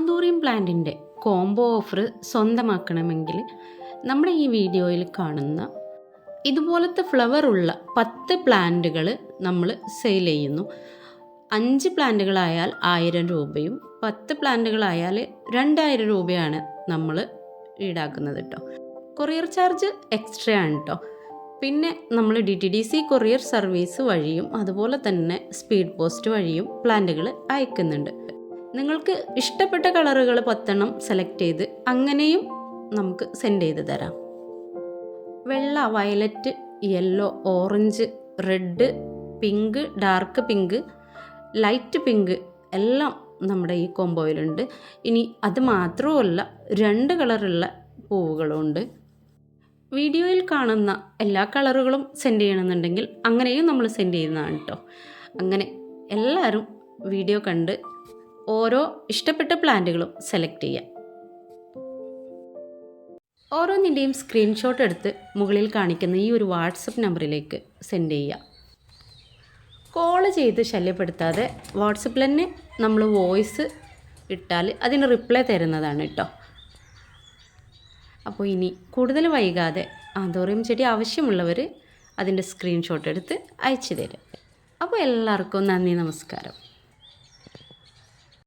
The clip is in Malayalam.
ആന്തൂറിയം പ്ലാന്റിൻ്റെ കോംബോ ഓഫർ സ്വന്തമാക്കണമെങ്കിൽ നമ്മുടെ ഈ വീഡിയോയിൽ കാണുന്ന ഇതുപോലത്തെ ഫ്ലവറുള്ള 10 പ്ലാന്റുകൾ നമ്മൾ സെയിൽ ചെയ്യുന്നു. 5 പ്ലാന്റുകളായാൽ 1000 രൂപയും 10 പ്ലാന്റുകളായാൽ 2000 രൂപയാണ് നമ്മൾ ഈടാക്കുന്നത് കേട്ടോ. കൊറിയർ ചാർജ് എക്സ്ട്രാ ആണ് കേട്ടോ. പിന്നെ നമ്മൾ DTDC കൊറിയർ സർവീസ് വഴിയും അതുപോലെ തന്നെ സ്പീഡ് പോസ്റ്റ് വഴിയും പ്ലാന്റുകൾ അയക്കുന്നുണ്ട്. നിങ്ങൾക്ക് ഇഷ്ടപ്പെട്ട കളറുകൾ 10 സെലക്ട് ചെയ്ത് അങ്ങനെയും നമുക്ക് സെൻഡ് ചെയ്ത് തരാം. വെള്ള, violet, yellow, orange, red, pink, dark pink, light pink എല്ലാം നമ്മുടെ ഈ കോംബോയിലുണ്ട്. ഇനി അത് മാത്രമല്ല 2 കളറുള്ള പൂവുകളുണ്ട്. വീഡിയോയിൽ കാണുന്ന എല്ലാ കളറുകളും സെൻഡ് ചെയ്യണമെന്നുണ്ടെങ്കിൽ അങ്ങനെയും നമ്മൾ സെൻഡ് ചെയ്യുന്നതാണ് കേട്ടോ. അങ്ങനെ എല്ലാവരും വീഡിയോ കണ്ട് ഓരോ ഇഷ്ടപ്പെട്ട പ്ലാന്റുകളും സെലക്ട് ചെയ്യാം. ഓരോന്നിൻ്റെയും സ്ക്രീൻഷോട്ട് എടുത്ത് മുകളിൽ കാണിക്കുന്ന ഈ ഒരു വാട്സപ്പ് നമ്പറിലേക്ക് സെൻഡ് ചെയ്യുക. കോൾ ചെയ്ത് ശല്യപ്പെടുത്താതെ വാട്സപ്പിൽ തന്നെ നമ്മൾ വോയിസ് ഇട്ടാൽ അതിന് റിപ്ലൈ തരുന്നതാണ് കേട്ടോ. അപ്പോൾ ഇനി കൂടുതൽ വൈകാതെ ആന്തൂറിയം ചെടി ആവശ്യമുള്ളവർ അതിൻ്റെ സ്ക്രീൻഷോട്ട് എടുത്ത് അയച്ചു തരും. അപ്പോൾ എല്ലാവർക്കും നന്ദി, നമസ്കാരം.